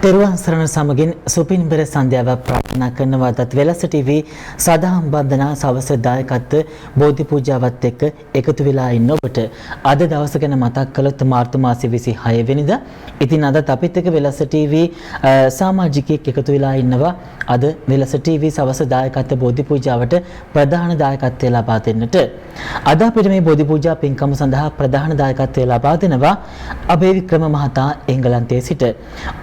තෙරුවන් සරණ සමගින් සුපින්බර සන්ධ්‍යාවක් ප්‍රාර්ථනා කරනවා. අදත් වෙලස ටීවී සදාම් වන්දනා සවස දායකත්ව බෝධි පූජාවත් එක්ක එකතු වෙලා ඉන්න ඔබට අද දවස ගැන මතක් කළොත් මාර්තු මාසයේ 26 වෙනිදා. ඉතින් අදත් අපිත් එක්ක වෙලස ටීවී සමාජිකයෙක් එකතු වෙලා ඉන්නවා. අද වෙලස ටීවී සවස දායකත්ව බෝධි පූජාවට ප්‍රධාන දායකත්වය ලබා දෙන්නට. අද අපිට මේ බෝධි පූජා පින්කම සඳහා ප්‍රධාන දායකත්වය ලබා දෙනවා අබේ වික්‍රම මහතා එංගලන්තයේ සිට.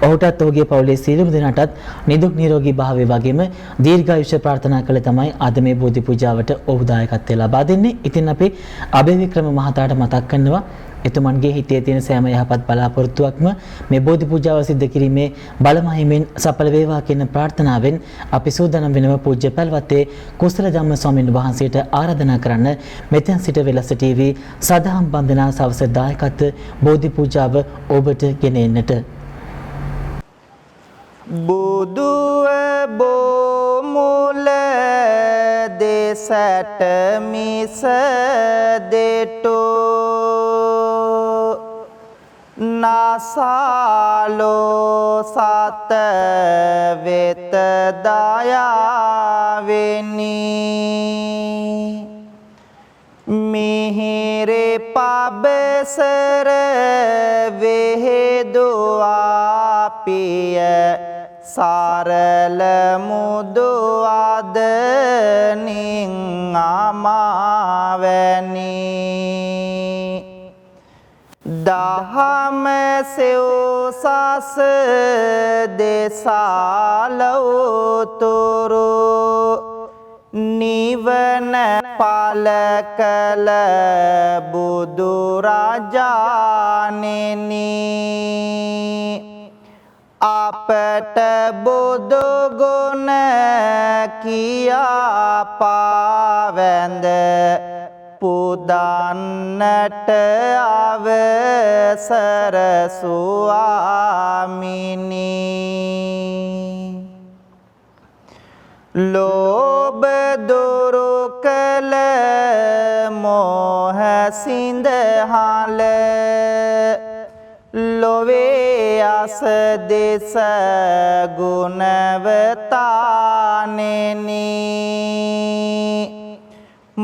ඔහුටත් ඔහුගේ පවුලේ සියලුම දෙනාටත් නිදුක් නිරෝගී භාවය වගේම දීර්ඝායුෂ ප්‍රාර්ථනා කළ තමයි අද මේ බෝධි පූජාවට ඔහු දායකත්වය ලබා දෙන්නේ. ඉතින් අපි අබේ වික්‍රම මහතාට මතක් කරනවා එතුමන්ගේ හිතේ තියෙන සෑම යහපත් බලාපොරොත්තුවක්ම මේ බෝධි පූජාව සිදු කිරීමේ බලමහිමෙන් සඵල වේවා කියන ප්‍රාර්ථනාවෙන් අපි සූදානම් වෙනවා පූජ්‍ය පැල්වත්තේ කුසල ධම්ම ස්වාමීන් වහන්සේට ආරාධනා කරන්න මෙතෙන් සිට වෙලස ටීවී සදාම් වන්දනා සවස දායකත්ව බෝධි පූජාව ඔබට ගෙන එන්නට. බුදුව බොමුල දෙසට මිස දෙටෝ නාසාලෝ සත වෙත දයාවෙනි මිහිරේ පබසර වේදුවා පිය සරල මුදු අදනින් අමාවැනි දහම සෙව්සස දෙසාලවතුරු නිවන පල කළ බුදු රජාණෙනි අපට බුදු ගුණ කියා පාවැඳ පුදන්නට අවසර ස්වාමිනි ලෝභ දුරු කළ මෝහ සිඳහල ලොවේ අස දෙස ගුණවතානෙනි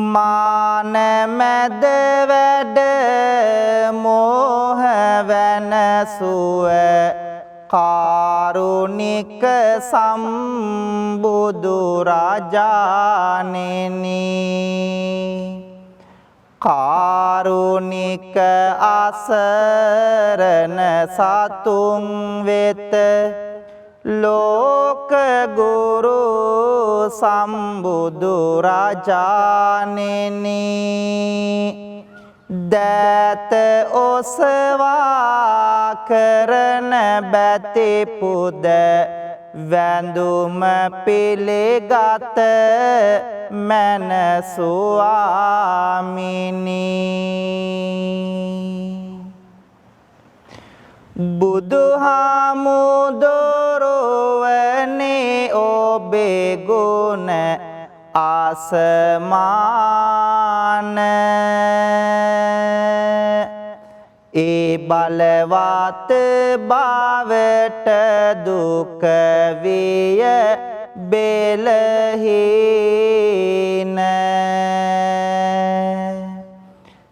මාන මැද වැඩ මෝහ වෙනසුව කාරුණික සම්බුදු රජාණෙනි කාරුණික අසරණ සතුන් වෙත ලෝක ගුරු සම්බුදු රජාණෙනි දත ඔසවා කරන බැති පුද වැඳුම පිළිගත මන ස්වාමිනි බුදුහාමුදුරුවනේ ඔබේ ගුණ ආසමාන ඒ බලවත් බවට දුක විය බෙලහීන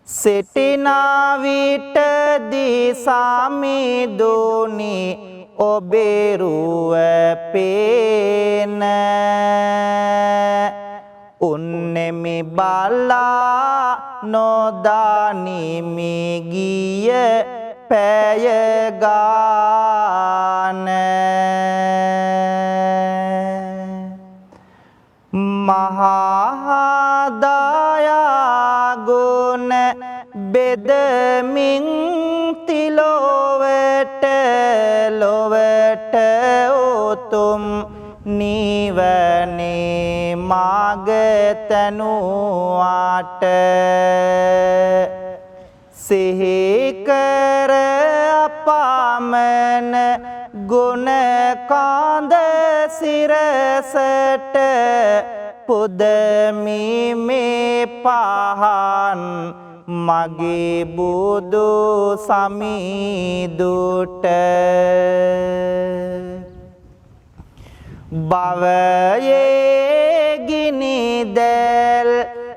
සිටිනා විටදී සමිඳුනි ඔබේ රුව පේන උන්නෙමි බලා නොදානිමි ගිය පැය ගාන මහා දයා ගුණ බෙදමින් තිලොවට ලොවට උතුම් නිවනේ මාග තනුවාට සිහි කර අපමණ ගුණ කාන්ද සිරසට පුදමි මේ පහන් මගේ බුදු සමිඳුට භවයේ ගිනිදැල්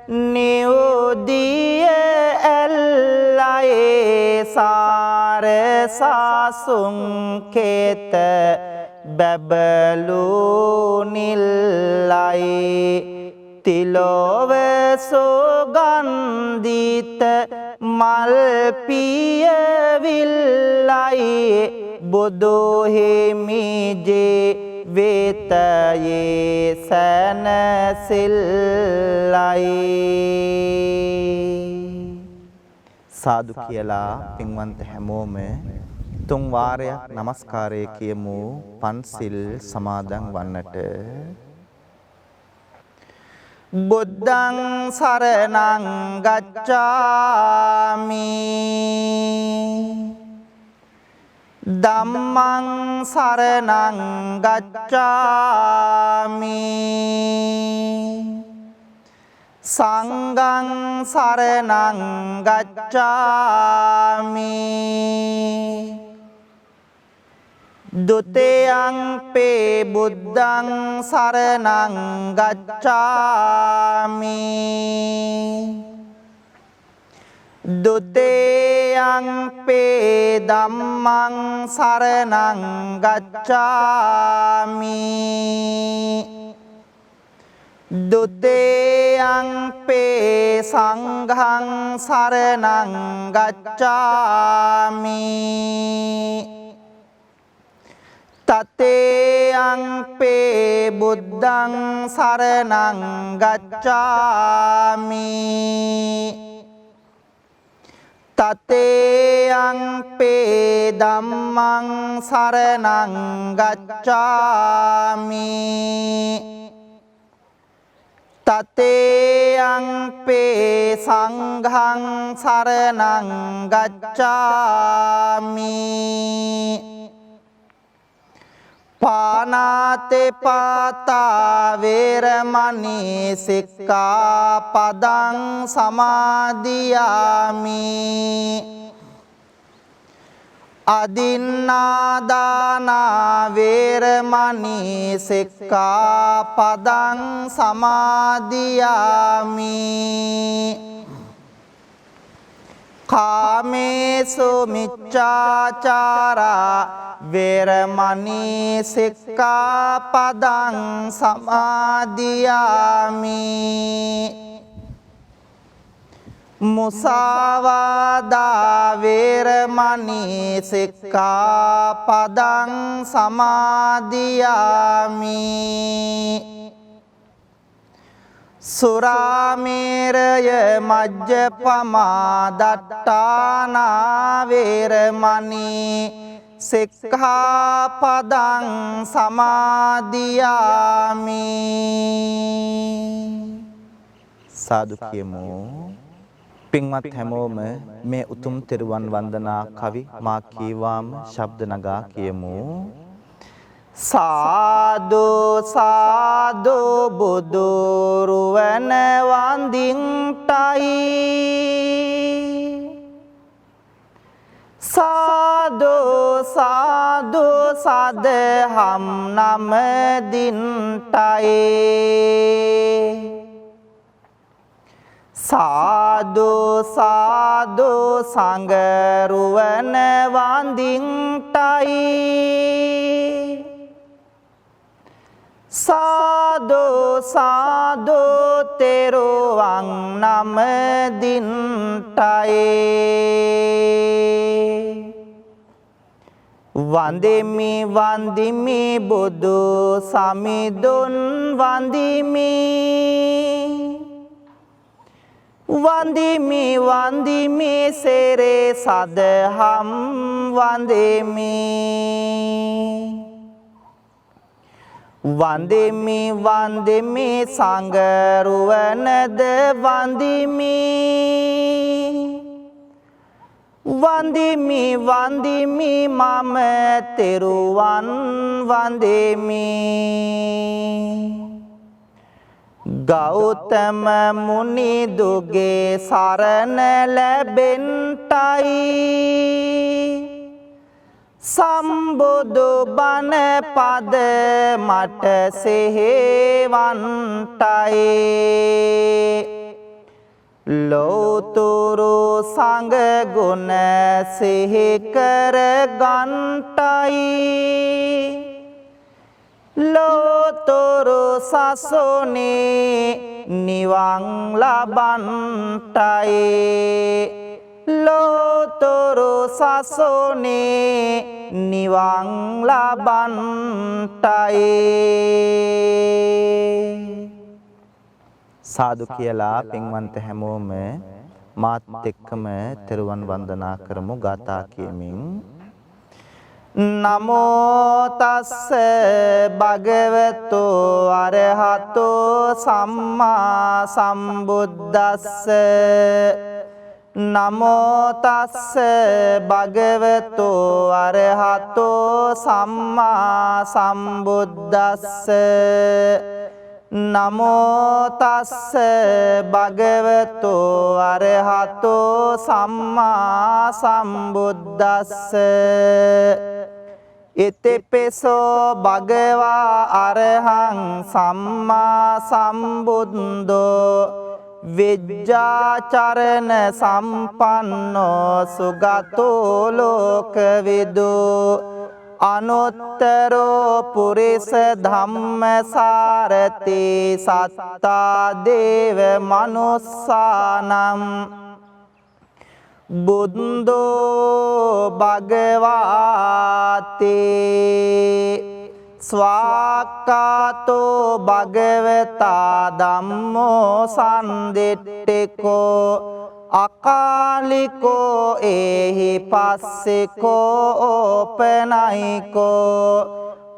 නිවුදිය ඇල්ලයේ සාර සාසුන් කේත බැබලු නිල්ලයි තිලොව සුගන්ධිත මල් පියවිල්ලයි බුදු හිමිජේ වේතයේ සැනසෙල්ලයි. සාදු කියලා පින්වන්ත හැමෝම තුන් වාරයක් নমස්කාරය කියමු පන්සිල් සමාදන් වන්නට. බුද්ධං සරණං ගච්ඡාමි ධම්මං සරණං ගච්ඡාමි සංඝං සරණං ගච්ඡාමි ဒုတိယံ පේ බුද්ධං සරණං ගච්ඡාමි ဒုတိယံ පේ ධම්මං සරණං ගච්ඡාමි ဒုတိယံ පේ සංඝං සරණං ගච්ඡාමි තතේයං පේ බුද්ධං සරණං ගච්ඡාමි තතේයං පේ ධම්මං සරණං ගච්ඡාමි තතේයං පේ සංඝං සරණං ගච්ඡාමි පානාතේ පාතා වේරමණී සික්ඛාපදං සමාදියාමි අදින්නාදානා වේරමණී සික්ඛාපදං සමාදියාමි කාමේසු මිච්ඡාචාරා වේරමණී සික්ඛාපදං සමාදියාමි මුසාවාදා වේරමණී සික්ඛාපදං සමාදියාමි සුරාමේරය මජ්ජපමා දට්ඨානා වේරමණී සික්ඛාපදං සමාදියාමි. සාදු කියමු. පින්වත් හැමෝම මේ උතුම් තෙරුවන් වන්දනා කවි මා කීවාම ශබ්ද නගා කියමු. සාදු සාදු බුදුරුවන වන්දින්ටයි සාදු සාදු සදහම් නමදින්ටයි සාදු සාදු සංගරුවන වන්දින්ටයි සාදු සාදු තෙරුවන් නමදින්ටයි වන්දිමි වන්දිමි බුදු සමිඳුන් වන්දිමි වන්දිමි වන්දිමි සෙරේ සදහම් වන්දිමි වන්දිමි වන්දිමි සංගරුවනද වන්දිමි වන්දිමි වන්දිමි මම තෙරුවන් වන්දිමි ගෞතම මුනි දුගේ සරණ ලැබෙන්ටයි සම්බුදු බණ පද මට සෙහෙවන්ටයි ලෝතුරු සංඝ ගුණ සිහි කර ගන්ටයි ලෝතුරු සසුනේ නිවන් ලබන්ටයි ලෝතුරු සසුනේ නිවන් ලබන්ටයි සාදු කියලා පින්වන්ත හැමෝම මාත් එක්කම තෙරුවන් වන්දනා කරමු ගාථා කියමින් නමෝ තස්ස භගවතු අරහතෝ සම්මා සම්බුද්දස්ස නමෝ තස්ස භගවතු අරහතෝ සම්මා සම්බුද්දස්ස නමෝ තස්ස භගවතු අරහතෝ සම්මා සම්බුද්දස්ස ඉතිපිසෝ භගවා අරහං සම්මා සම්බුද්දෝ විජ්ජාචරණ සම්පන්නෝ සුගතෝ ලෝකවිදු අනුත්තරෝ පුරිස ධම්මසාරති සත්තා දේව මනුස්සානම් බුද්ධෝ භගවාති ස්වාක්ඛාතෝ භගවතා ධම්මෝ සම්දිට්ඨිකෝ අකාලිකෝ ඒහි පස්සිකෝ ඕපනයිකෝ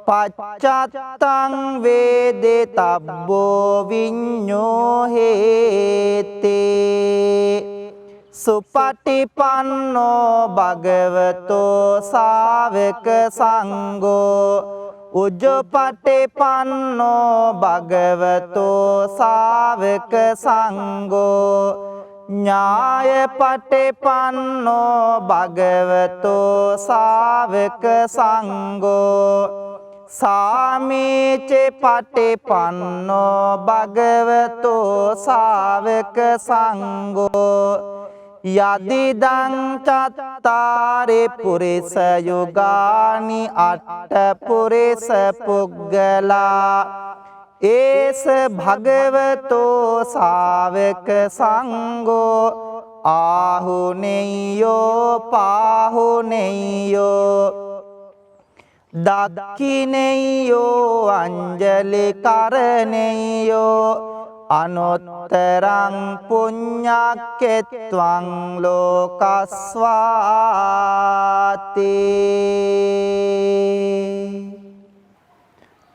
පච්චත්තං වේදිතබ්බෝ විඤ්ඤෝ හේති සුපටිපන්නෝ භගවතෝ ශාවක සංඝෝ උජ්ජපටිපන්නෝ භගවතෝ ශාවක සංඝෝ ඥායපටිපන්නෝ භගවතෝ ශාවක සංඝෝ සාමීච පටිපන්නෝ භගවතෝ ශාවක සංඝෝ යදිදං චත්තාරි පුරිස යුගානි අට්ඨ පුරිස පුග්ගලා ඒස භගවතෝ ශාවක සංඝෝ ආහුනේයෝ පාහුනේයෝ දක්ඛිනේයෝ අංජලි කරණේයෝ අනුත්තරං පුඤ්ඤක්කෙත්වං ලෝකස්වාති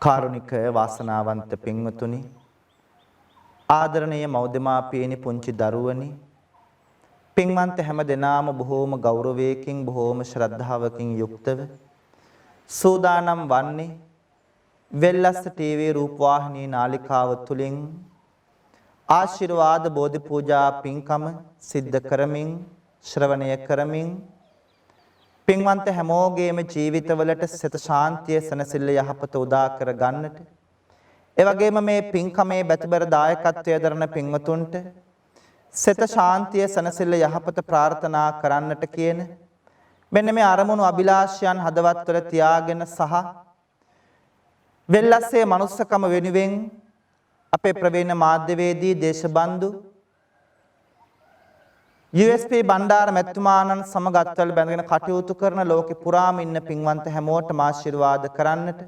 කාරුණික වාසනාවන්ත පින්වතුනි ආදරණීය මව්දෙමාපියනි පුංචි දරුවනි පින්වන්ත හැම දෙනාම බොහෝම ගෞරවයකින් බොහෝම ශ්‍රද්ධාවකින් යුක්තව සූදානම් වන්නේ වෙල්ලස්ස ටීවී රූපවාහිනී නාලිකාව තුලින් ආශිර්වාද බෝධි පූජා පින්කම සිද්ධ කරමින් ශ්‍රවණය කරමින් පින්වන්ත හැමෝගේම ජීවිතවලට සිත ශාන්තිය සනසිල්ල යහපත උදා කර ගන්නට ඒ වගේම මේ පින්කමේ බැතිබර දායකත්වයේ දරන පින්වතුන්ට සිත ශාන්තිය සනසිල්ල යහපත ප්‍රාර්ථනා කරන්නට කියන මෙන්න මේ අරමුණු අභිලාෂයන් හදවත්වල තියාගෙන සහ වෙල්ලස්සේ මනුස්සකම වෙනුවෙන් අපේ ප්‍රවීණ මාධ්‍යවේදී දේශබන්දු USP බණ්ඩාර මැතිතුමාණන් සමග අත්වල බැඳගෙන කටයුතු කරන ලෝකෙ පුරාම ඉන්න පින්වන්ත හැමෝටම ආශිර්වාද කරන්නට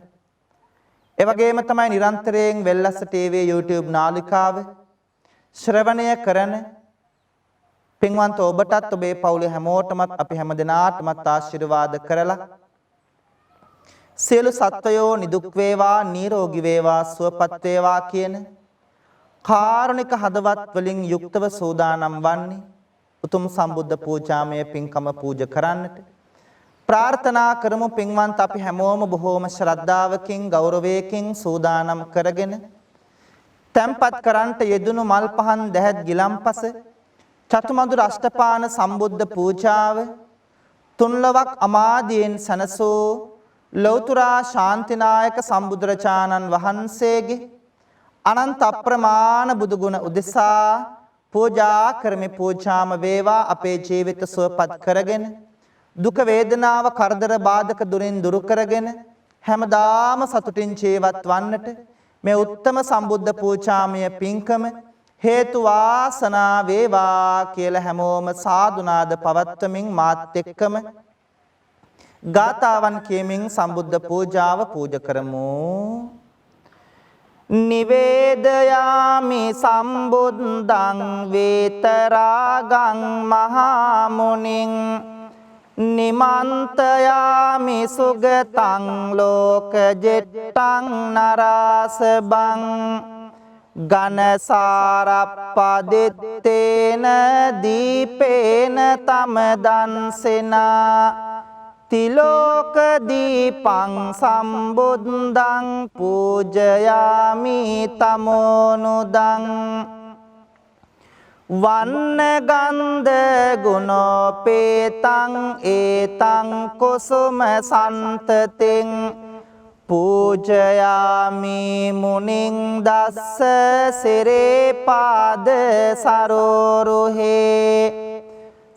ඒ වගේම තමයි නිරන්තරයෙන් වෙල්ලස්ස ටීවී YouTube නාලිකාව ශ්‍රවණය කරන පින්වන්ත ඔබටත් ඔබේ පවුලේ හැමෝටමත් අපි හැමදෙනාටමත් ආශිර්වාද කරලා සියලු සත්වයෝ නිදුක් වේවා නිරෝගී වේවා සුවපත් වේවා කියන කාරුණික හදවත් වලින් යුක්තව සෝදානම් වන්නේ උතුම් සම්බුද්ධ පූජාමය පින්කම පූජ කරන්නට ප්‍රාර්ථනා කරමු පින්වන්ත අපි හැමෝම බොහෝම ශ්‍රද්ධාවකින් ගෞරවයකින් සෝදානම් කරගෙන තැන්පත් කරන්ට යෙදුණු මල් පහන් දැහැත් ගිලම්පස චතුමදුර අෂ්ටපාන සම්බුද්ධ පූජාව තුන්ලවක් අමාදියෙන් සනසෝ ලෞතුරා ශාන්තිනායක සම්බුදුරජාණන් වහන්සේගේ අනන්ත අප්‍රමාණ බුදුගුණ උදෙසා පූජා කරමි. පූජාම වේවා අපේ ජීවිත සුවපත් කරගෙන දුක වේදනාව කරදර බාධක දුරින් දුරු කරගෙන හැමදාම සතුටින් ජීවත් වන්නට මේ උත්තම සම්බුද්ධ පූජාමය පින්කම හේතු වාසනා වේවා කියලා හැමෝම සාදුනාද පවත්වමින් මාත් එක්කම ගාතාවන් කියමින් සම්බුද්ධ පූජාව පූජ කරමු. නිවේදයාමි සම්බුද්ධං වේතරාගං මහා මුනිං නිමන්තයාමි සුගතං ලෝකජෙට්ටං නරාසබං ඝනසාරප්පදිත්තේන දීපේන තමදන්සෙනා තිලෝක දීපං සම්බුද්ධං පූජයාමි තමෝනුදං වන්න ගන්ධ ගුණෝපේතං ඒතං කුසුම සන්තතින් පූජයාමි මුනිං දස්ස සිරේ පාද සරෝරුහේ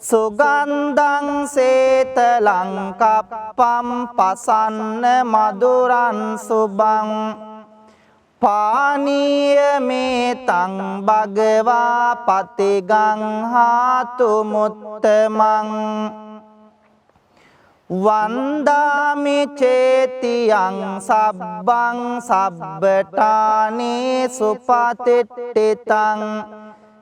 සුගන්ධං සේතලං කප්පම් පසන්න මధుරං සුබං පානීය මේතං භගවා පතිගං හාතු මුත්තමං වන්දාමි චේතියං සබ්බං සබ්බටානේ සුපතිට්ඨිතං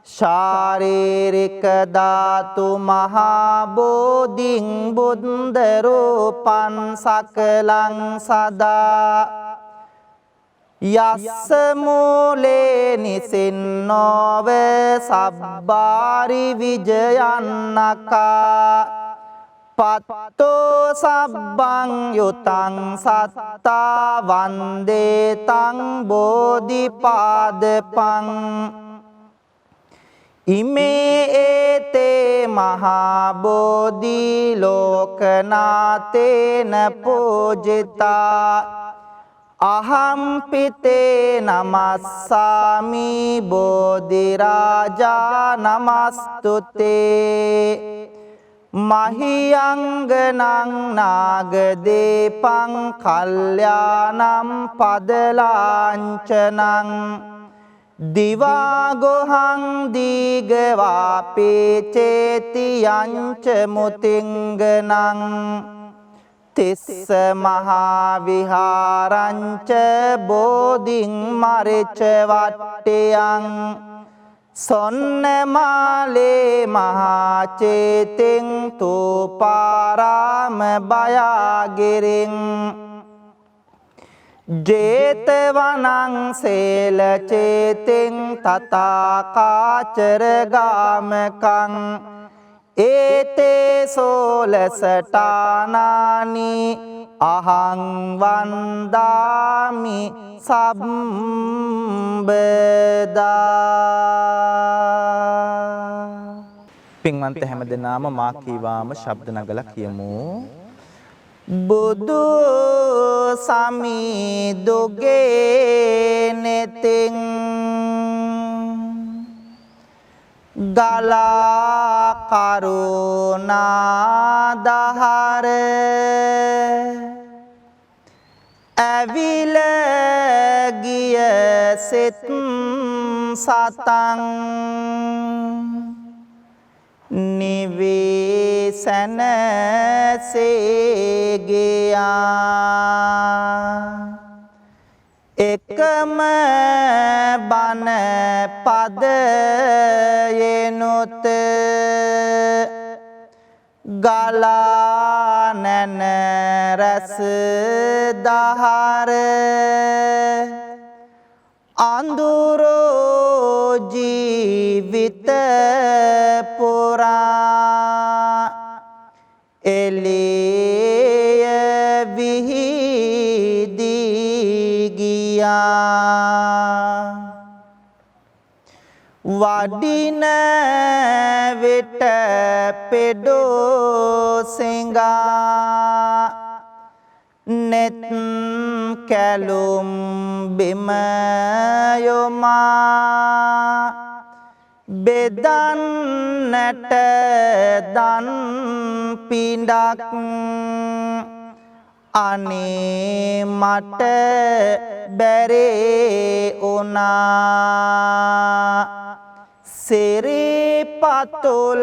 ශාරීරික ධාතු මහා බෝධිං බුද්ධ රූපං සකලං සදා යස්ස මූලේ නිසින්නෝව සබ්බාරි විජයන්නකා පත්තෝ සබ්බං යුතං සත්තා වන්දේතං බෝධිපාදපං ඉමේ ඒතේ මහා බෝධි ලෝකනාතේන පූජිතා අහම්පිතේ නමස්සාමි බෝධි රාජා නමස්තුතේ මහියංගනං නාගදීපං කල්යාණං පදලාංචනං දිවාගොහං දීගවාපේ චේතියංච මුතිංගනං තිස්ස මහා විහාරංච බෝධිං මරිච වට්ටයං සොන්නමාලේ මහා චේතින් තූපාරාම බයාගිරින් ජේතවනං සේල චේතින් තථාකාචර ගාමකං ඒතේ සෝලසටානානි අහං වන්දාමි සම්බදා. පින්වන්ත හැමදෙනාම මා කීවාම ශබ්ද නගලා කියමු. බුදු සමිදුගේ නෙතින් ගලා කරුණාදහර ඇවිල ගිය සිත් සතං නිවේසන සේගයා එකම බණ පදයෙනුත ගලා නැන රස දහර අඳුරෝ ජීවිත පුරා එළිය විහිදී ගියා වඩින විට පෙඩෝ සිඟා නෙත් කැලුම් බිම යොමා බෙදන්නට දන් පිඬක් අනේ මට බැරේ උනා සිරිපතුල්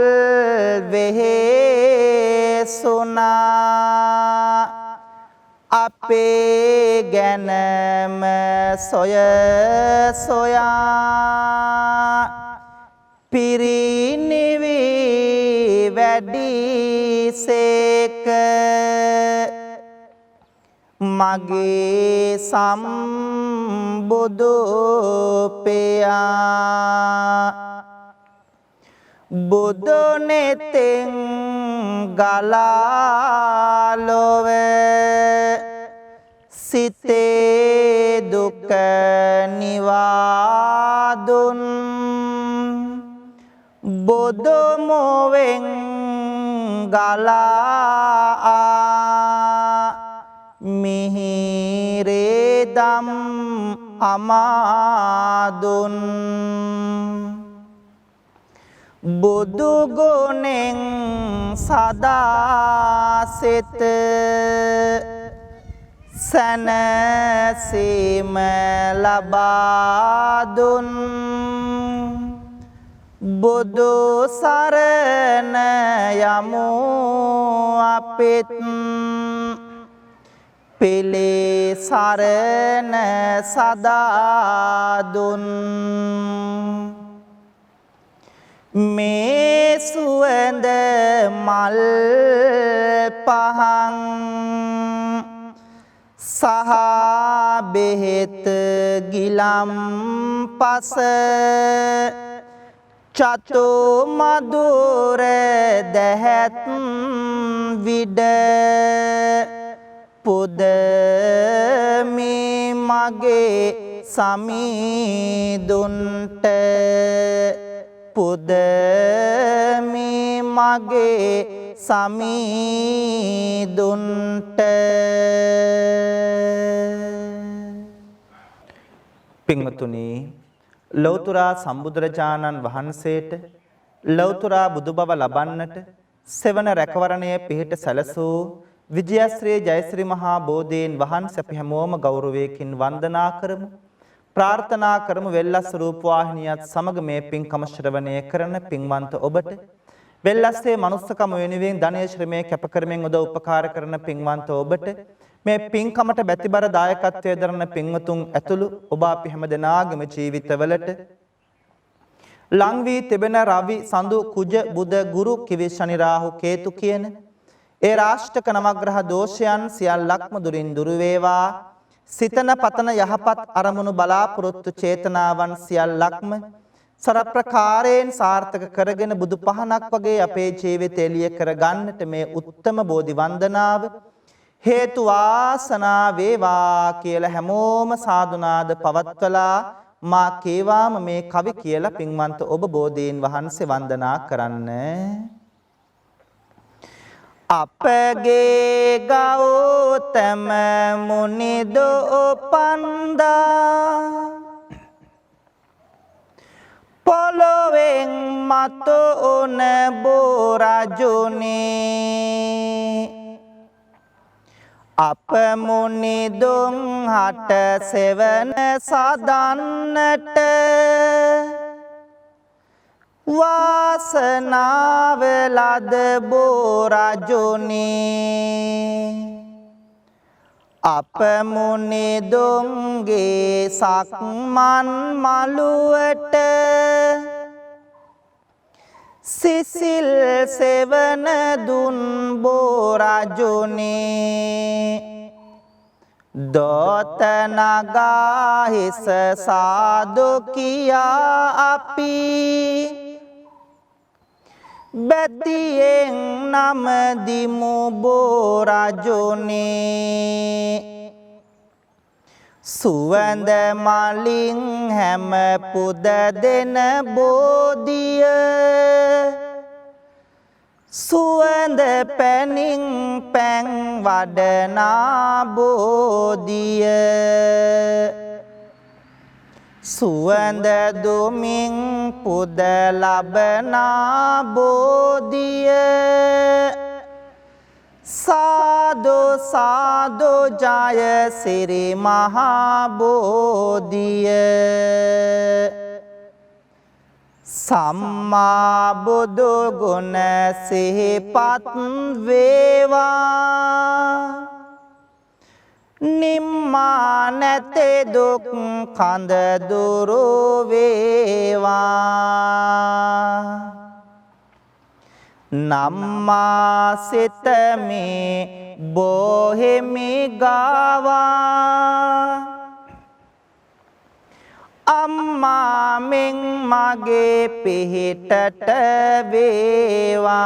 වෙහෙසුනා අපේ ගැනම සොය සොයා පිරිනිවි වැඩිසේක මගේ සම්බුදු පෙයා බුදු නෙතෙන් ගලා ලොවේ සිතේ දුක නිවාදුන් බුදු මොවෙන් ගලා මිහිරේ දම් අමාදුන් බුදු ගුණෙන් සදා සිත සැනසීම ලබා දුන් බුදු සරණ යමු අපිත් පෙළේ සරණ සදා දුන් මේ සුවඳ මල් පහන් සහ බෙහෙත් ගිලම් පස චතු මధుර දැහැත් විඩ පුදමි මගේ සමීදුන්ට පුදමි මගේ සමීදුන්ට පින්වතුනි ලෞතර සම්බුදුරජාණන් වහන්සේට ලෞතර බුදු බව ලබන්නට සෙවන රැකවරණයේ පිහිට සැලසූ විජයශ්‍රී ජයශ්‍රී මහා බෝධීන් වහන්සේ අපි හැමෝම ගෞරවයෙන් වන්දනා කරමු ප්‍රාර්ථනා කරමු වෙල්ලස් රූපවාහිනියත් සමග මේ පින්කම ශ්‍රවණය කරන පින්වන්ත ඔබට වෙල්ලස්සේ මනුස්සකම වෙනුවෙන් ධනය ශ්‍රමයේ කැප කරමින් උදව් උපකාර කරන පින්වන්ත ඔබට මේ පින්කමට බැතිබර දායකත්වයේ දරන පින්වතුන් ඇතුළු ඔබ අපි හැම දෙනාගේම ජීවිතවලට ලං වී තිබෙන රවි සඳු කුජ බුද ගුරු කිවි ශනි රාහු කේතු කියන ඒ රාෂ්ටක නවග්‍රහ දෝෂයන් සියල්ලක්ම දුරින් දුරු වේවා සිතන පතන යහපත් අරමුණු බලාපොරොත්තු චේතනාවන් සියල්ලක්ම සරප්‍රකාරයෙන් සාර්ථක කරගෙන බුදු පහනක් වගේ අපේ ජීවිතය එළිය කර ගන්නට මේ උත්තම බෝධි වන්දනාව හේතු වාසනා වේවා කියලා හැමෝම සාදුනාද පවත්වලා මා කේවාම මේ කවි කියලා පින්වන්ත ඔබ බෝධීන් වහන්සේ වන්දනා කරන්න. අපගේ ගෞතම මුනිදෝ පන්දා පොළොවෙන් මතු උන බෝරජුනේ අප මුනිදුන් හට සෙවන සදන්නට වාසනාව ලද බෝරජුනේ අප මුනිදුන්ගේ සක්මන් මළුවට සිසිල් සෙවන දුන් බෝරජුනේ දොත නගා හිස සාදු කියා අපි බැතියෙන් නම දිමු බෝරජුනේ සුවඳ මලින් හැම පුද දෙන බෝධිය සුවඳ පැනින් පැන් වඩනා බෝධිය සුවඳ දුමින් පුද ලබනා බෝධිය සාදු සාදු ජය සිරි මහා බෝධිය සම්මා බුදු ගුණ සිහිපත් වේවා නිම්මා නැතේ දුක් කඳ දුරු වේවා නම්මා සිතමේ බොහෙමි ගාවා අම්මා මෙන් මගේ පිහිටට වේවා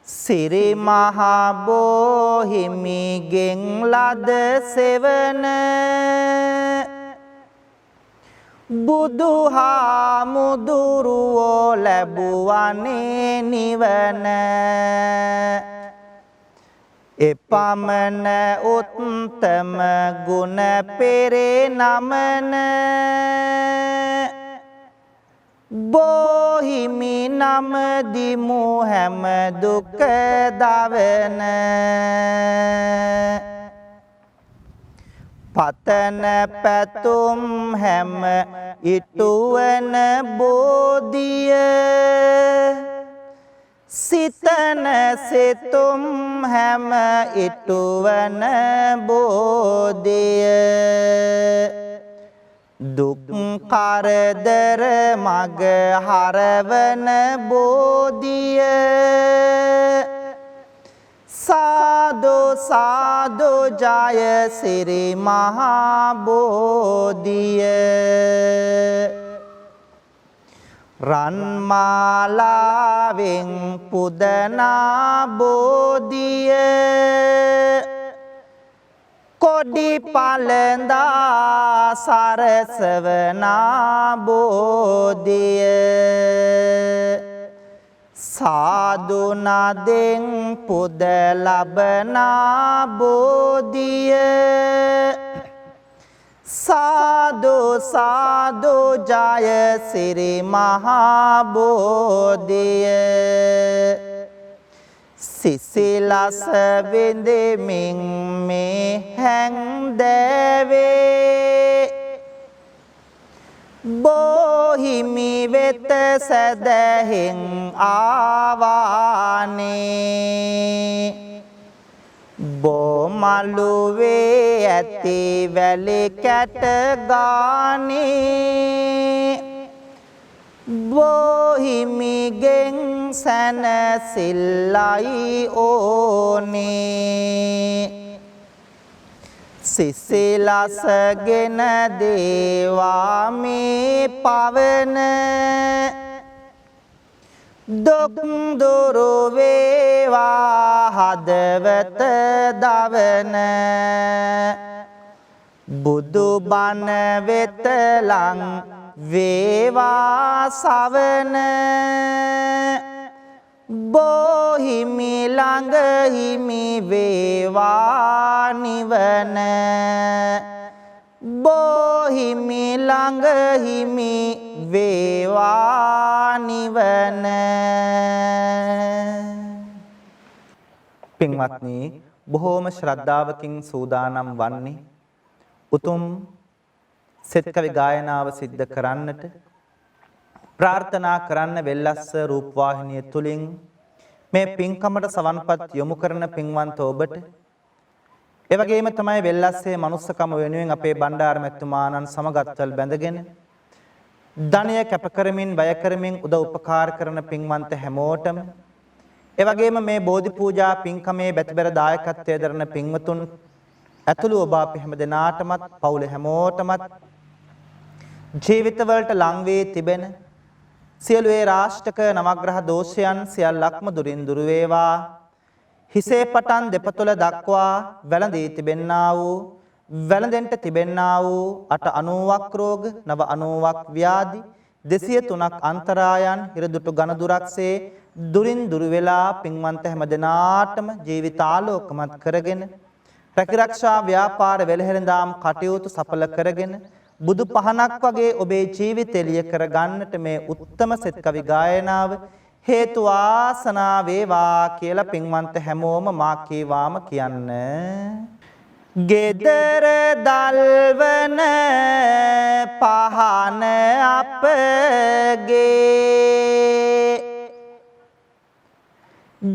සිරි මහා බෝහිමිගෙන් ලද සෙවන බුදුහාමුදුරුවෝ ලැබුවනේ නිවන එපමණ උත්තම ගුණ පෙරේ නමන බෝහිමි නමදිමු හැම දුක දවන පතන පැතුම් හැම ඉටුවන බෝධිය සිතන සිතුම් හැම ඉටුවන බෝධිය දුක් කරදර මග හරවන බෝධිය සාදු සාදු ජය සිරි මහා බෝධිය රන්මාලාවෙන් පුදනා බෝධිය කොඩි පළඳා සරසවනා බෝධිය සාදු නදෙන් පුද ලබනා බෝධිය සාදු සාදු ජය සිරි මහා බෝධිය සිසිලස විඳෙමින් මේ හැන්දෑවේ බෝහිමි වෙත සැදැහෙන් ආවානේ බෝමළුවේ ඇති වැලි කැට ගානේ බෝහිමිගෙන් සැනසිල්ලයි ඕනේ සිසිලසගෙන දේවා මේ පවන දුක් දුරු වේවා හදවත දවන බුදු බණ වෙත ලං වේවා සවන බෝහිමි ළඟ හිමි වේවා නිවන බෝහිමි ළඟ හිමි වේවා නිවන පින්වත්නි බොහෝම ශ්‍රද්ධාවකින් සූදානම් වන්නේ උතුම් සෙත් කවි ගායනාව සිද්ධ කරන්නට ප්‍රාර්ථනා කරන්න වෙල්ලස්ස රූපවාහිනිය තුලින් මේ පින්කමට සවන්පත් යොමු කරන පින්වන්ත ඔබට ඒ වගේම තමයි වෙල්ලස්සේ මනුස්සකම වෙනුවෙන් අපේ බණ්ඩාර මැතිතුමාණන් සමගත්වල් බැඳගෙන ධනය කැප කරමින් වැය කරමින් උදව් උපකාර කරන පින්වන්ත හැමෝටම ඒ වගේම මේ බෝධි පූජා පින්කමේ බැතිබර දායකත්වයේ දරන පින්වතුන් ඇතුළු ඔබ අපි හැම දෙනාටමත් පවුල හැමෝටමත් ජීවිතවලට ලං වී තිබෙන සියලු ඒ රාෂ්ටක නවග්‍රහ දෝෂයන් සියල්ලක්ම දුරින් දුර වේවා හිසේ පටන් දෙපතුල දක්වා වැළඳී තිබෙන්නා වූ වැළඳෙන්ට තිබෙන්නා වූ 890ක් රෝග, 990ක් ව්‍යාධි, 203ක් අන්තරායන් හිරදුටු ඝන දුරක්සේ දුරින් දුර වෙලා පින්වන්ත හැම දිනාටම ජීවිතාලෝකමත් කරගෙන රැකිරක්ෂා ව්‍යාපාර වෙළහෙළඳාම් කටයුතු සඵල කරගෙන බුදු පහනක් වගේ ඔබේ ජීවිතය එළිය කර ගන්නට මේ උත්තම සෙත් කවි ගායනාව හේතු වාසනා වේවා කියලා පින්වන්ත හැමෝම මා කීවාම කියන්න. ගෙදර දල්වන පහන අපගේ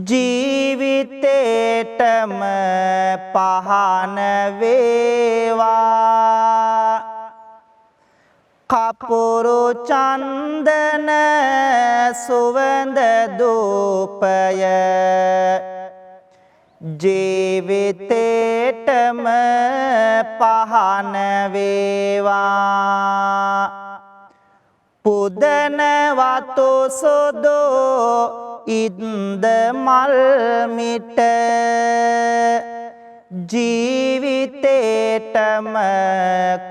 ජීවිතේටම පහන වේවා කපුරු චන්දන සුවඳ දූපය ජීවිතේටම පහන වේවා පුදන වතු සුදු ඉන්ද මල් මිට ජීවිතේටම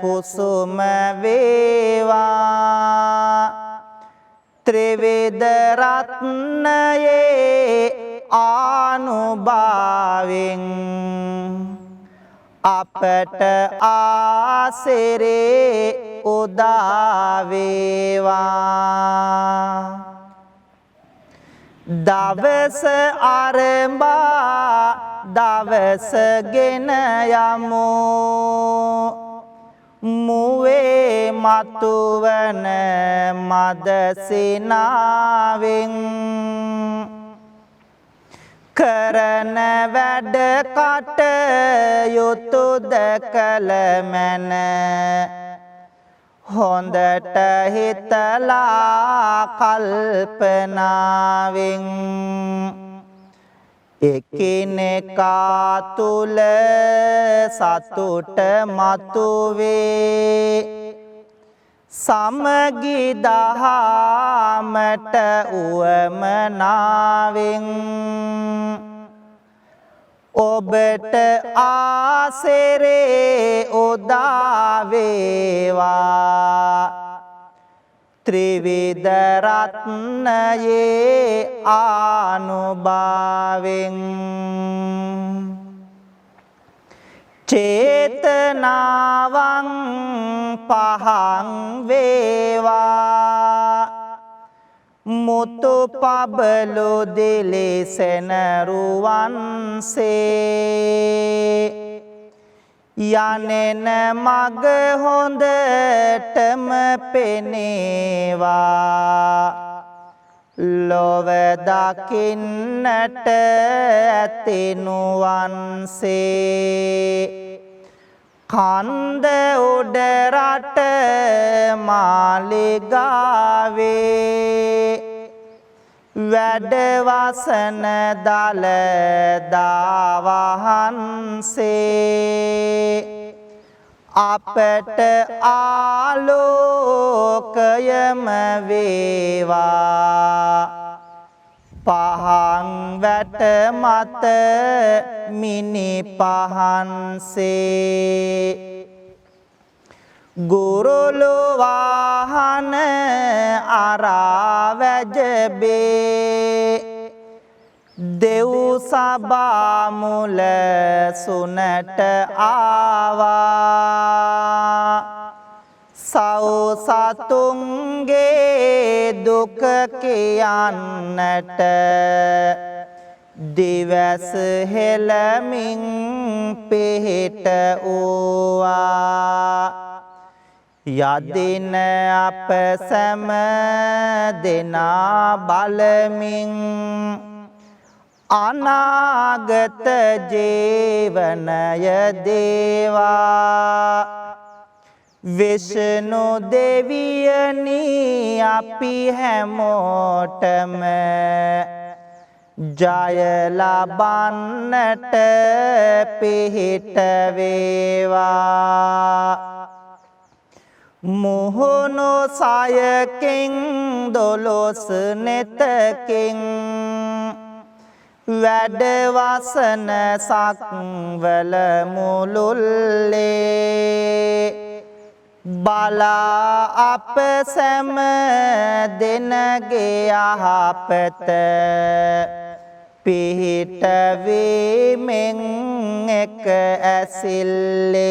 කුසුම වේවා ත්‍රිවිධ රත්නයේ ආනුභාවෙන් අපට ආසිරේ උදා වේවා දවස ආරම්භා දවස ගෙන යමු මුවේ මතුවන මදසිනාවෙන් කරන වැඩ කටයුතුද කළ මැන හොඳට හිතලා කල්පනාවෙන් එකිනෙකා තුල සතුට මතුවේ සමගි දහමට උවමනාවෙන් ඔබට ආසිරේ උදා වේවා ත්‍රිවිධ රත්නයේ ආනුභාවෙන් චේතනාවං පහං වේවා මුතු පබලු දිලිසෙන රුවන්සේ යනෙන මග හොඳටම පෙනේවා ලොව දකින්නට ඇතිනුවන්සේ කන්ද උඩ රට මාලිගාවේ වැඩවසන දළදා වහන්සේ අපට ආලෝකයම වේවා පහන් වැට මත මිනි පහන්සේ ගුරුලු වාහන අරා වැජබේ දෙව් සභා මුල සුනට ආවා සතුන්ගේ දුක කියන්නට දිවස හෙළමින් පිහිට වූවා යදින අප සැම දෙනා බලමින් අනාගත ජීවනය දේවා විෂ්ණු දෙවියනි අපි හැමෝටම ජය ලබන්නට පිහිට වේවා මුහුණු සයකින් දොළොස් නෙතකින් වැඩ වසන සක්වල මුළුල්ලේ බලා අප සැම දෙනගේ යහපත පිහිට වීමෙන් එක ඇසිල්ලේ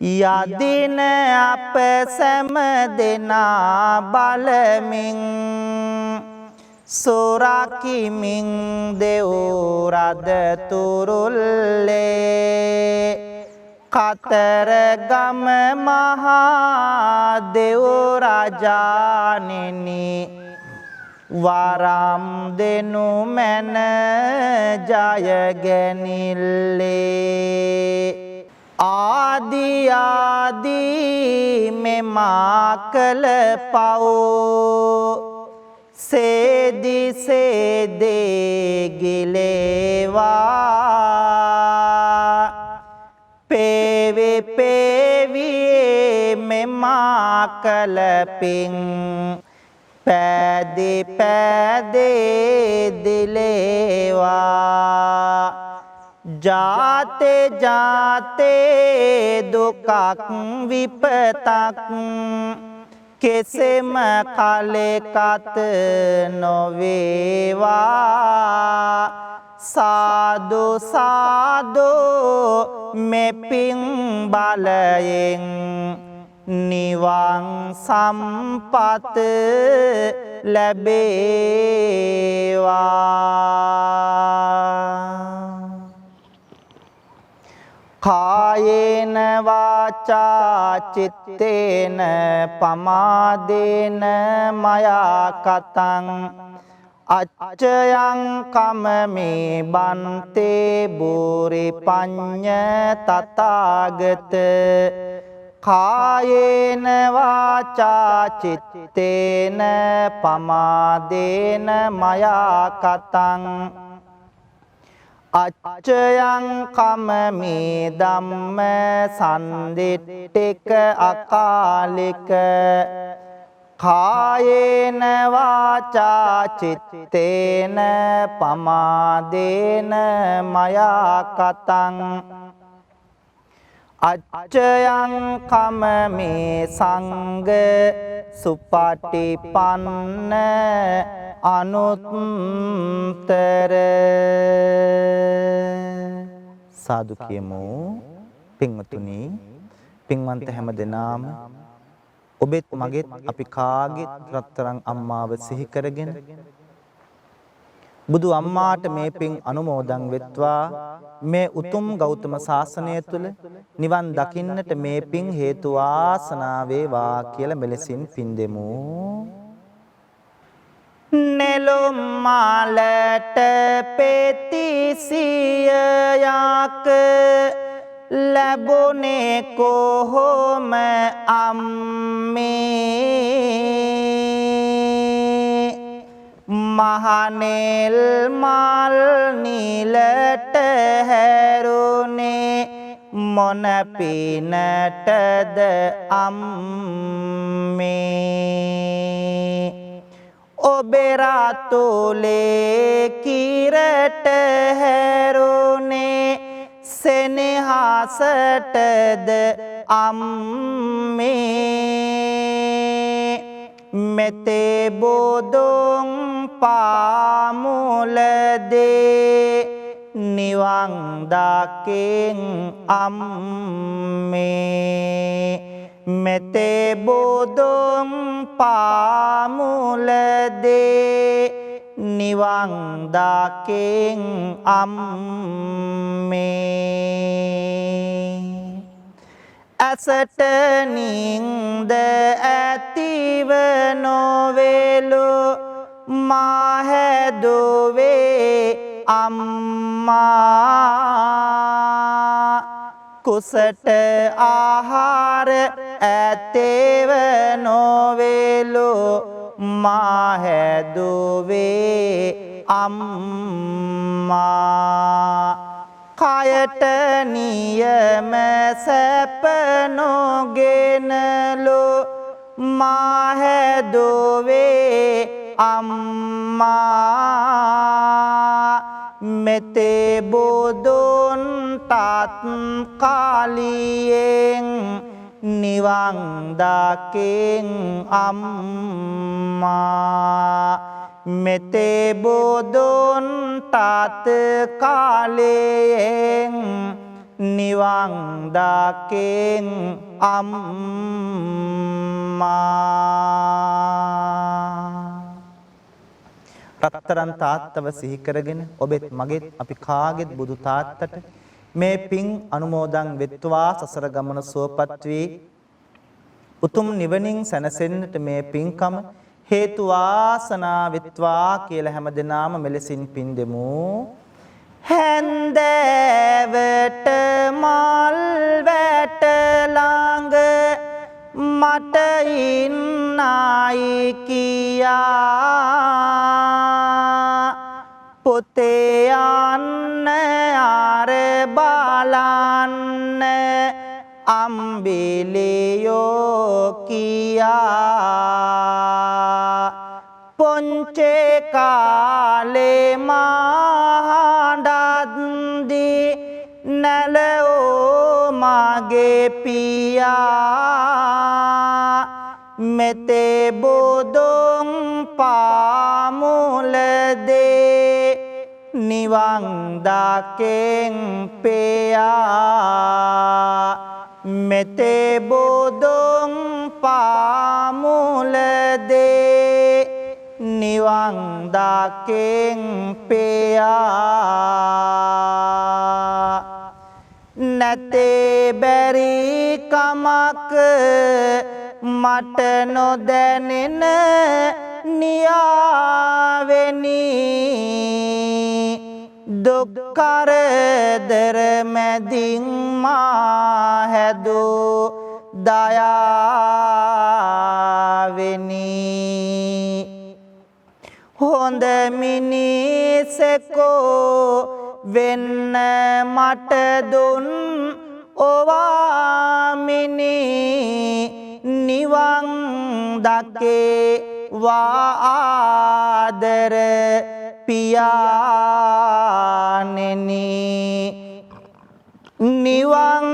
යදින අප සැම දෙනා බලමින් සොරකිමින් දෙව් රද තුරුල්ලේ කතරගම මහා දෙව් රජාණෙනි වරම් දෙනු මැන ජයගැනිල්ලේ ආදී ආදී මෙමා කළ පව් සේදි සේදේ ගිලේවා පේවි පේවියේ මෙමා කළ පිං පෑදි පෑදේ දිලේවා ජාතේ ජාතේ දුකක් විපතක් කෙසෙම කලෙකත නොවේවා සාදු සාදු මෙපින් බලයෙන් නිවන් සම්පත ලැබේවා කායේන වාචා චිත්තේන පමාදේන මයා කතං අච්චයං කමමේ බන්තේ බෝරි පඤ්ඤ තථාගත කායේන වාචා චිත්තේන පමාදේන මයා කතං අච්චයං කමමේ ධම්ම සන්දිට්ඨික අකාලික කායේන වාචා චිත්තේන පමාදේන මයා කතං අච්චයං කමමේ සංඝ සුපටිපන්න අනුත්තර සාදු කියමු පින්වතුනි පින්වන්ත හැම දෙනාම ඔබෙත් මගෙත් අපි කාගෙත් රත්තරන් අම්මාව සිහි කරගෙන බුදු අම්මාට මේ පින් අනුමෝදන් වෙත්වා මේ උතුම් ගෞතම සාසනය තුල නිවන් දකින්නට මේ පින් හේතු වාසනා වේවා කියලා මෙලෙසින් පින් දෙමු නෙළුම් මාලට පෙතිසියයක් ලැබුණේ කොහොම අම්මේ මහනෙල් මල් නිලට හැරුණේ මොන පිනටද අම්මේ ඔබේ රාතුලේ කිරට හැරුණේ සෙනෙහසටද අම්මේ මෙතේ බෝදුන් පාමුලදේ නිවන් දකින් අම්මේ මෙතේ බෝදුන් පාමුලදේ නිවන් දකින් අම්මේ ඇසට නින්ද ඇතිව නොවේලු මා හැදුවේ අම්මා කුසට ආහාර ඇතේව නොවේලු මා හැදුවේ අම්මා කයට නියම සැප නොගෙනලු මා හැදුවේ අම්මා මෙතේ බෝධොන් තාත් කාලියෙන් නිවන් දකින් අම්මා මෙතේ බෝධොන් තාත් කාලයෙන් නිවන් දකින් අම්මා රත්තරන් තාත්තව සිහි කරගෙන ඔබෙත් මගෙත් අපි කාගෙත් බුදු තාත්තට මේ පින් අනුමෝදන් වෙත්වා සසර ගමන සුවපත් වී උතුම් නිවනින් සැනසෙන්නට මේ පින්කම හේතු වාසනා වෙත්වා කියලා හැමදෙනාම මෙලෙසින් පින් දෙමු. හැන්දෑවට මල් වැට ළඟ මට ඉන්නයි කියා පොතේ යන්න ආර බලන්න අම්බිලියෝ කියා පොන්චේ කාලේ මහඬද්දි නැලෝ මගේ පියා මෙතේ බෝධොන් පාමුලදේ නිවන් දකින් පෙයා මෙතේ බෝධොන් පාමුලදේ නිවන් දකින් පෙයා නැතේ බැරි කමක් මට නොදැනෙන නියාවෙනි දුක් කරදර මැදින් මා හැදූ දයාවෙනි හොඳ මිනිසෙකෝ වෙන්න මට දුන් ඔවාමිනි නිවන් දකේ වාදර පියාණෙනි නිවන්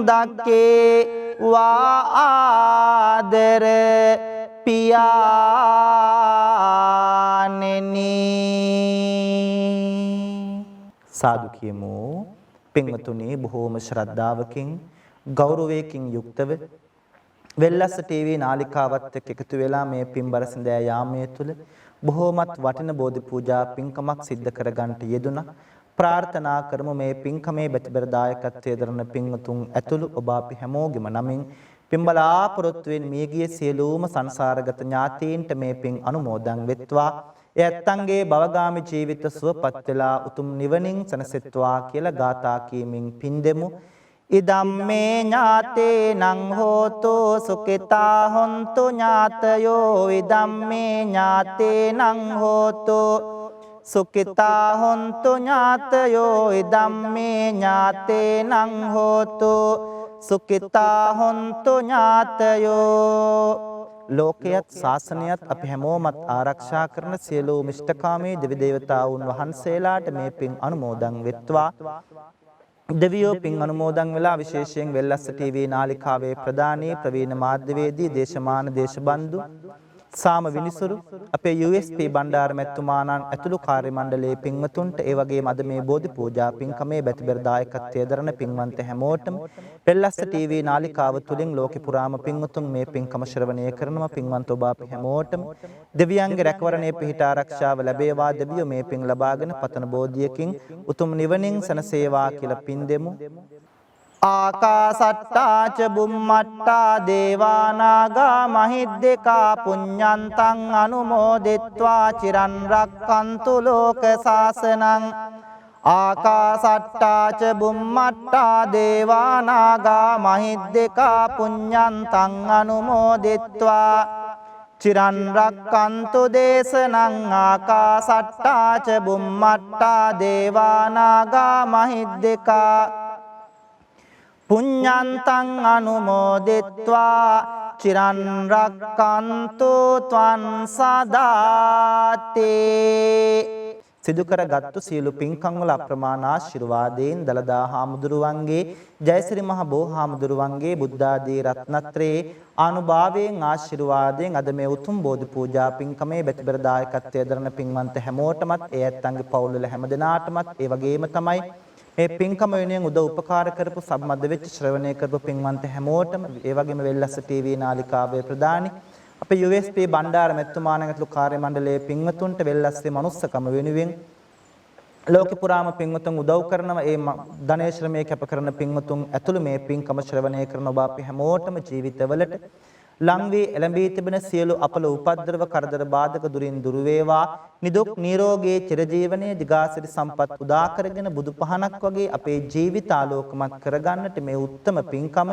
දකේ වාදර පියාණෙනි සාදු කියමු. පින්වතුනි බොහෝම ශ්‍රද්ධාවකින් ගෞරවයකින් යුක්තව වෙල්ලස්ස ටීවී නාලිකාවත් එක්ක එකතු වෙලා මේ පින්බර සඳෑ යාමයේ තුල බොහෝමත් වටින බෝධි පූජා පින්කමක් සිද්ධ කරගන්නට යෙදුණා. ප්‍රාර්ථනා කරමු මේ පින්කමේ බැතිබර දායකත්වයේ දරන පින්වතුන් ඇතුළු ඔබ අපි හැමෝගෙම නමින් පින්බලාපොරොත්තුවෙන් මියගිය සියලුම සංසාරගත ඥාතීන්ට මේ පින් අනුමෝදන් වෙත්වා. ඒ ඇත්තන්ගේ භවගාමි ජීවිත සුවපත් වෙලා උතුම් නිවනින් සැනසෙත්වා කියලා ගාථා කීමින් පින් දෙමු. ඉදම්මේ ඥාතේ නං හෝතු සුඛිතා හොන්තු ඥාතයෝ ඉදම්මේ ඥාතේ නං හෝතු සුඛිතා හොන්තු ඥාතයෝ ඉදම්මේ ඥාතේ නං හෝතු සුඛිතා හොන්තු ඥාතයෝ ලෝකයත් ශාසනයත් අපි හැමෝමත් ආරක්ෂා කරන සියලුම ඉෂ්ඨකාමී දෙවි දේවතාවුන් වහන්සේලාට මේ පින් අනුමෝදන් වෙත්වා. දෙවියෝ පින් අනුමෝදන් වෙලා විශේෂයෙන් වෙල්ලස්ස ටීවී නාලිකාවේ ප්‍රධානී ප්‍රවීණ මාධ්‍යවේදී දේශමාන දේශබන්දු සාම විනිසුරු අපේ USP බණ්ඩාර මැතිතුමාණන් ඇතුළු කාර්ය මණ්ඩලයේ පින්වතුන්ට ඒ වගේම අද මේ බෝධි පූජා පින්කමේ බැතිබර දායකත්වයේ දරන පින්වන්ත හැමෝටම වෙල්ලස්ස ටීවී නාලිකාව තුලින් ලෝකෙ පුරාම පින්වතුන් මේ පින්කම ශ්‍රවණය කරනවා. පින්වන්ත ඔබ අපි හැමෝටම දෙවියන්ගේ රැකවරණයේ පිහිට ආරක්ෂාව ලැබේවා. දෙවියෝ මේ පින් ලබාගෙන පතන බෝධියකින් උතුම් නිවනින් සැනසේවා කියලා පින් දෙමු. ආකාසට්ටා ච බුම්මට්ටා දේවානාගා මහිද්దికා පුඤ්ඤන්තං අනුමෝදිත්වා චිරන් රක්칸තු ලෝක සාසනං ආකාසට්ටා ච බුම්මට්ටා දේවානාගා මහිද්దికා පුඤ්ඤන්තං අනුමෝදිත්වා චිරන් රක්칸තු දේශනං ආකාසට්ටා ච බුම්මට්ටා දේවානාගා මහිද්దికා පුඤ්ඤන්තං අනුමෝදිත්වා චිරන් රක්칸තු ත්වං සදාතේ සිදු කරගත්තු සියලු පින්කම් වල අප්‍රමාණ ආශිර්වාදයෙන් දලදා හාමුදුරුවන්ගේ ජයසිරි මහ බෝ හාමුදුරුවන්ගේ බුද්ධ ආදී රත්නත්‍රයේ ආනුභාවයෙන් ආශිර්වාදයෙන් අද මේ උතුම් බෝධි පූජා පින්කමේ බෙතබර දායකත්වයේ දරන පින්වන්ත හැමෝටමත් ඒ ඇත්තන්ගේ පවුල් වල හැම දෙනාටමත් ඒ වගේම තමයි මේ පින්කම වෙනුවෙන් උදව් උපකාර කරපු සම්බන්ධ වෙච්ච ශ්‍රවණය කරපු පින්වන්ත හැමෝටම ඒ වගේම වෙල්ලස්ස ටීවී නාලිකාවේ ප්‍රදානි අපේ USP බණ්ඩාර මෙතුමාණන් ඇතුළු කාර්ය මණ්ඩලයේ පින්වතුන්ට වෙල්ලස්සේ මනුස්සකම වෙනුවෙන් ලෝක පුරාම පින්වතුන් උදව් කරනවා ඒ ධනේ ශ්‍රමයේ කැප කරන පින්වතුන් ඇතුළු මේ පින්කම ශ්‍රවණය කරන ඔබ අපි හැමෝටම ජීවිතවලට ලං වී එළඹී තිබෙන සියලු අපල උපද්‍රව කරදර බාධක දුරින් දුර වේවා නිදුක් නිරෝගී චිරජීවනයේ දිගාසිරි සම්පත් උදා කරගෙන බුදු පහනක් වගේ අපේ ජීවිත ආලෝකමත් කරගන්නට මේ උත්තම පින්කම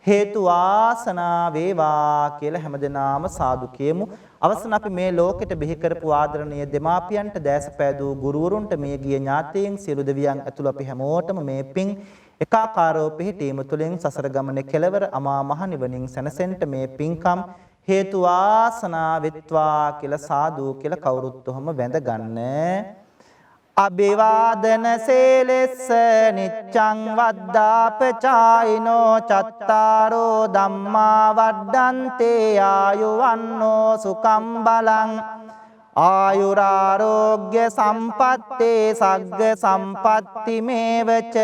හේතු වාසනා වේවා කියලා හැමදෙනාම සාදු කියමු. අවසන් අපි මේ ලෝකෙට බිහි කරපු ආදරණීය දෙමාපියන්ට දැසපෑදූ ගුරුවරුන්ට මේ ගිය ඥාතීන් සියලු දෙවියන් ඇතුළු අපි හැමෝටම මේ පින් එකාකාරව පිහිටීම තුළින් සසර ගමනේ කෙලවර අමා මහ නිවනින් සැනසෙන්න මේ පින්කම් හේතු වාසනා වෙත්වා කියලා සාදු කියලා කවුරුත් ඔහම වැඳ ගන්න. අභිවාදන සේලෙස්ස නිච්ඡං වද්දාපචායිනෝ චත්තාරෝ ධම්මා වඩ්ඩන්තේ ආයුවන්නෝ සුඛං බලං ආයුරාරෝග්‍ය සම්පත්තේ සග්ග සම්පatti මේවච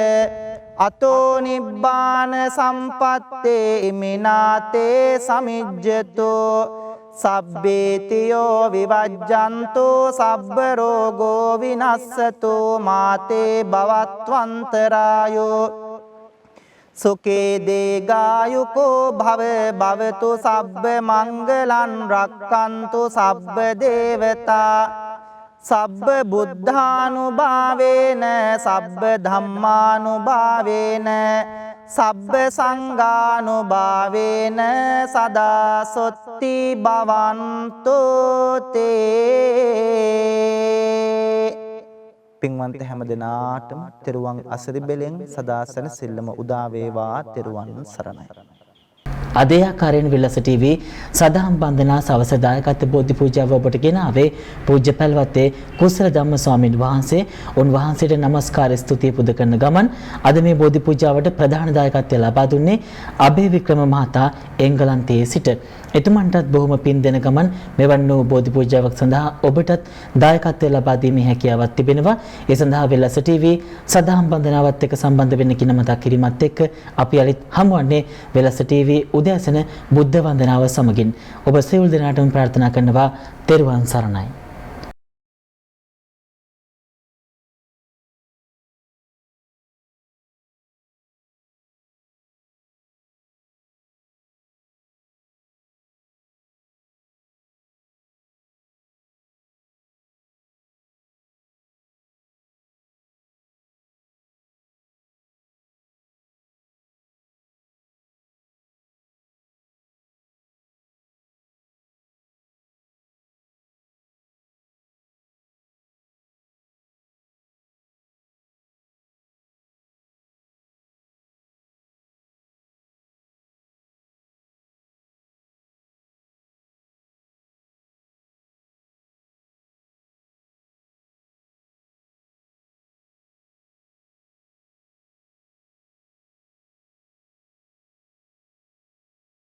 අතෝ නිබ්බාන සම්පත්තේ ඉමිනාතේ සමිජ්ජතෝ සබ්බේතියෝ විවජ්ජන්තෝ සබ්බ රෝගෝ විනස්සතෝ මාතේ භවත්වන්තරායෝ සුඛේ දේගායුකෝ භව භවතු සබ්බ මංගලං රක්칸තු සබ්බ දේවතා සබ්බ බුද්ධානුභාවේන සබ්බ ධම්මානුභාවේන සබ්බ සංඝානුභාවේන සදා සොත්ති භවන්තෝ තේ. පින්වන්ත හැම දිනාටම තෙරුවන් අසරි බෙලෙන් සදා සැනසෙල්ලම උදා වේවා. තෙරුවන් සරණයි. අදේ ආකාරයෙන් විලස ටීවී සදහම් බන්ධනා සවස දායකත්ව බෝධි පූජාව ඔබට ගෙනාවේ පූජ්‍ය පැල්වත්තේ කුසල ධම්ම ස්වාමීන් වහන්සේ. උන්වහන්සේට নমස්කාර ස්තුතිය පුද කරන ගමන් අද මේ බෝධි පූජාවට ප්‍රධාන දායකත්වය ලබා දුන්නේ අබේ වික්‍රම මහතා එංගලන්තයේ සිට. එතුමන්ටත් බොහොම පින් දෙන ගමන් මෙවන් වූ බෝධි පූජාවක් සඳහා ඔබටත් දායකත්වය ලබා දීමේ හැකියාවක් තිබෙනවා. ඒ සඳහා විලස ටීවී සදහම් බන්ධනාවත් එක්ක සම්බන්ධ වෙන්න කියන මතක් කිරීමත් එක්ක අපි අලිත් හමුවන්නේ විලස ටීවී උදෑසන බුද්ධ වන්දනාව සමගින්. ඔබ සියලු දෙනාටම ප්‍රාර්ථනා කරනවා තෙරුවන් සරණයි.